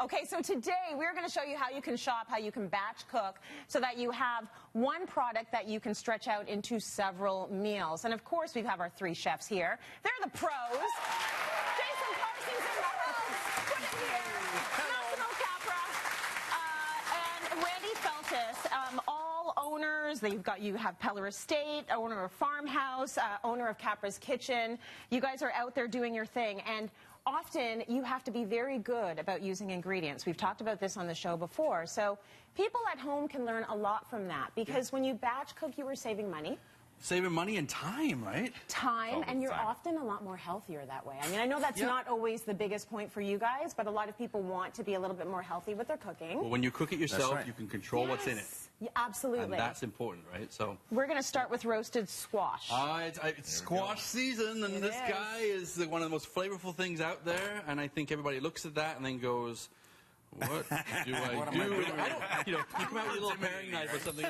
Okay, so today we're going to show you how you can shop, how you can batch cook, so that you have one product that you can stretch out into several meals. And of course, we have our three chefs here. They're the pros. Jason Parsons in the house. Put it here. National Capra. And Randy Feltis. All owners. You have Peller Estate, owner of Farmhouse, owner of Capra's Kitchen. You guys are out there doing your thing. And often you have to be very good about using ingredients. We've talked about this on the show before. So people at home can learn a lot from that, because when you batch cook, you are saving money. Saving money and time, right? Time, and you're often a lot more healthier that way. I mean, I know that's not always the biggest point for you guys, but a lot of people want to be a little bit more healthy with their cooking. Well, when you cook it yourself, you can control what's in it. Yeah, absolutely. And that's important, right? So we're going to start with roasted squash. It's squash season, and this guy is one of the most flavorful things out there, and I think everybody looks at that and then goes, what do I do? You come out with a little paring knife or something,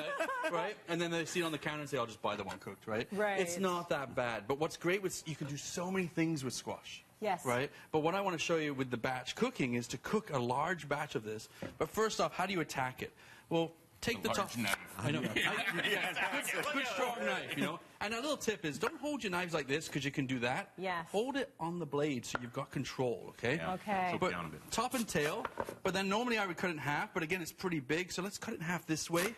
right? And then they see it on the counter and say, I'll just buy the one cooked, right? Right. It's not that bad. But what's great is you can do so many things with squash. Yes. Right? But what I want to show you with the batch cooking is to cook a large batch of this. But first off, how do you attack it? Well, take the top knife. I know. Good strong knife, you know. And a little tip is, don't hold your knives like this, because you can do that. Yes. Hold it on the blade so you've got control, okay? Yeah. Okay. So But down a bit. top and tail. But then normally I would cut it in half, but again, it's pretty big, so let's cut it in half this way.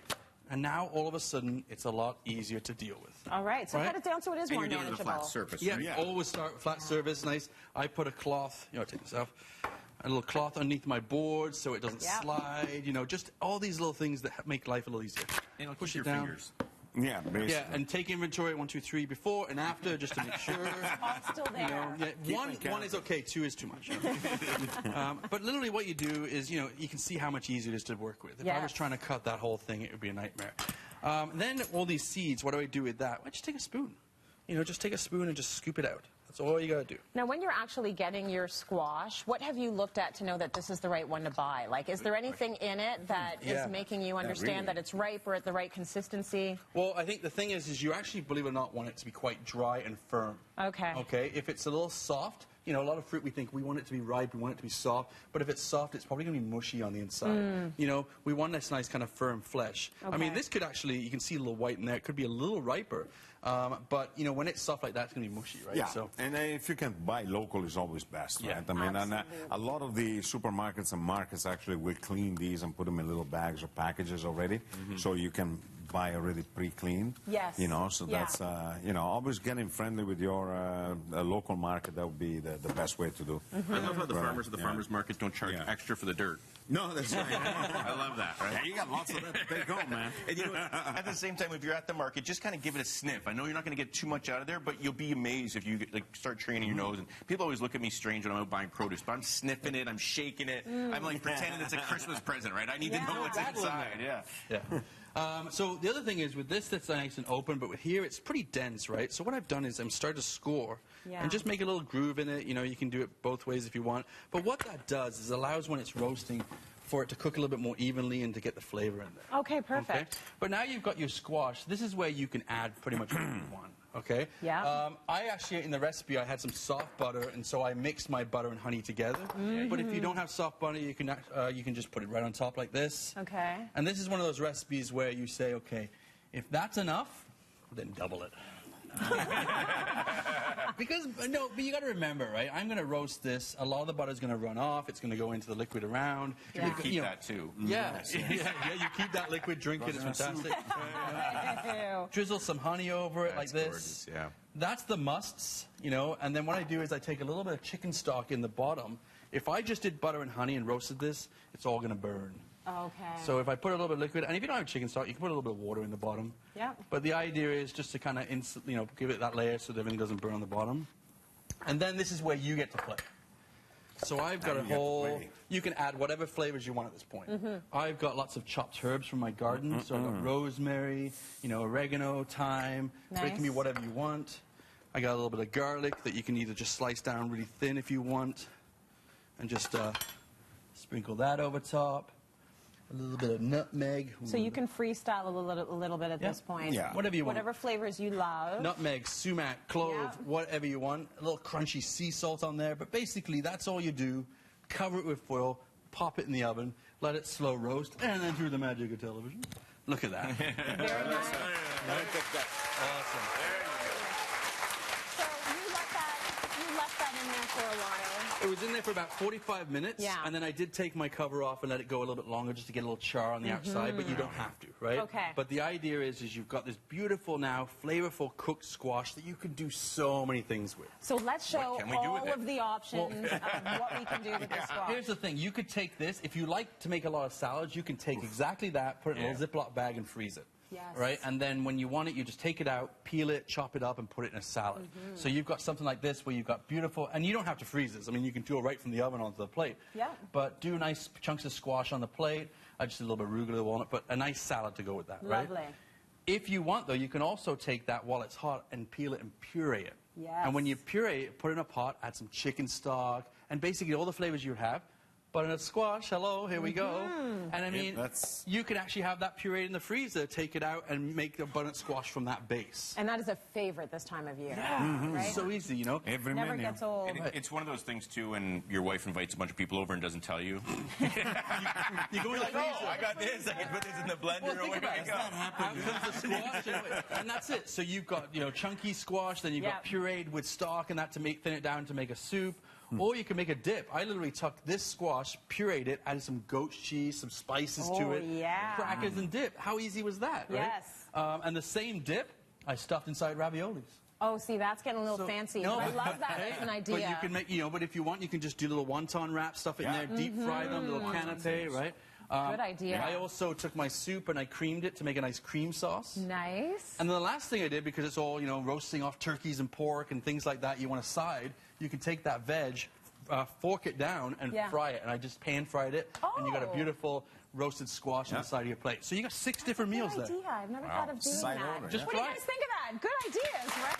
And now, all of a sudden, it's a lot easier to deal with. All right, so cut it down so it is more And you're doing it manageable. with a flat surface. Yeah, right? always start with flat surface, nice. I put a cloth, take this off. A little cloth underneath my board so it doesn't slide, just all these little things that make life a little easier. And push your it down. fingers. Yeah, basically. Yeah, and take inventory, 1, 2, 3, before and after, just to make sure. All still there. One is okay, 2 is too much. But literally what you do is, you can see how much easier it is to work with. If I was trying to cut that whole thing, it would be a nightmare. Then all these seeds, what do I do with that? I just take a spoon. Just take a spoon and just scoop it out. That's all you got to do. Now, when you're actually getting your squash, what have you looked at to know that this is the right one to buy? Like, is there anything in it that is making you understand that it's ripe or at the right consistency? Well, I think the thing is you actually, believe it or not, want it to be quite dry and firm. Okay. Okay? If it's a little soft, a lot of fruit we think we want it to be ripe, we want it to be soft, but if it's soft, it's probably going to be mushy on the inside. We want this nice kind of firm flesh. Okay. I mean, this could actually, you can see a little white in there, it could be a little riper, but, when it's soft like that, it's going to be mushy, right? Yeah, So, and if you can buy local, is always best, right? I mean, and a lot of the supermarkets and markets actually will clean these and put them in little bags or packages already, so you can buy already pre-cleaned. Yes. So that's, always getting friendly with your local market. That would be the best way to do. I love how the farmers at the farmers market don't charge extra for the dirt. No, that's right. I love that, right? Yeah, you got lots of that to take home, man. And at the same time, if you're at the market, just kind of give it a sniff. I know you're not going to get too much out of there, but you'll be amazed if you start training your nose. And people always look at me strange when I'm out buying produce, but I'm sniffing it, I'm shaking it, I'm like pretending it's a Christmas present, right? I need to know what's inside. So the other thing is, with this, that's nice and open, but with here, it's pretty dense, right? So what I've done is I'm starting to score and just make a little groove in it. You can do it both ways if you want. But what that does is allows, when it's roasting, for it to cook a little bit more evenly and to get the flavor in there. Okay, perfect. Okay? But now you've got your squash. This is where you can add pretty much what you want. Okay? Yeah. I actually, in the recipe, I had some soft butter, and so I mixed my butter and honey together. But if you don't have soft butter, you can just put it right on top like this. Okay. And this is one of those recipes where you say, okay, if that's enough, then double it. But you got to remember, right? I'm going to roast this. A lot of the butter is going to run off. It's going to go into the liquid around. You keep that too. Yeah, you keep that liquid, drink it. It's fantastic. Drizzle some honey over it like this. Gorgeous, yeah. That's the musts, and then what I do is I take a little bit of chicken stock in the bottom. If I just did butter and honey and roasted this, it's all going to burn. Okay. So if I put a little bit of liquid, and if you don't have chicken stock, you can put a little bit of water in the bottom. Yeah. But the idea is just to kind of, give it that layer so that everything doesn't burn on the bottom. And then this is where you get to play. So I've got a whole, you can add whatever flavors you want at this point. I've got lots of chopped herbs from my garden. So I've got rosemary, oregano, thyme. So it can be whatever you want. I got a little bit of garlic that you can either just slice down really thin if you want. And just sprinkle that over top. A little bit of nutmeg. So you can freestyle a little bit at this point. Yeah. Whatever you want. Whatever flavors you love. Nutmeg, sumac, clove, whatever you want. A little crunchy sea salt on there. But basically, that's all you do. Cover it with foil. pop it in the oven, let it slow roast, and then through the magic of television. Look at that. Very nice. Awesome. So you left that in there for a while. It was in there for about 45 minutes, Yeah. and then I did take my cover off and let it go a little bit longer just to get a little char on the outside, but you don't have to, right? Okay. But the idea is you've got this beautiful now, flavorful cooked squash that you can do so many things with. So let's show can we do with all it? of the options of what we can do with this squash. Here's the thing, you could take this, if you like to make a lot of salads, you can take exactly that, put it in a little Ziploc bag and freeze it. Yes. Right? And then when you want it, you just take it out, peel it, chop it up, and put it in a salad. So you've got something like this where you've got beautiful, and you don't have to freeze this. I mean, you can do it right from the oven onto the plate. Yeah. But do nice chunks of squash on the plate. I just did a little bit of arugula, walnut, but a nice salad to go with that, right? Lovely. If you want, though, you can also take that while it's hot and peel it and puree it. Yes. And when you puree it, put it in a pot, add some chicken stock, and basically all the flavors you have. Butternut squash, hello, here we go. And I mean, you can actually have that pureed in the freezer, take it out, and make the butternut squash from that base. And that is a favorite this time of year. Yeah, right? so easy, you know. Every Never menu. gets old. And it's one of those things, too, when your wife invites a bunch of people over and doesn't tell you. You go in the Like, freezer. oh, I got this. I can put this in the blender. Well, think Away about we it. go. Out comes the squash, and that's it. So you've got, you know, chunky squash, then you've got pureed with stock and that to make thin it down to make a soup. Or you can make a dip. I literally took this squash, pureed it, added some goat cheese, some spices to it, crackers and dip. How easy was that, right? Yes. And the same dip, I stuffed inside raviolis. Oh, see, that's getting a little fancy. No, I love that as an idea. But you can make, you know, but if you want, you can just do little wonton wrap stuff in there, deep fry them, little canapé, right? Good idea. I also took my soup and I creamed it to make a nice cream sauce. Nice. And then the last thing I did, because it's all, you know, roasting off turkeys and pork and things like that, you want a side, you can take that veg, fork it down and fry it. And I just pan fried it, and you got a beautiful roasted squash on the side of your plate. So you got 6 different meals there. Good idea. I've never thought of doing Side that. order, Just What do you fry guys it. think of that? Good ideas, right?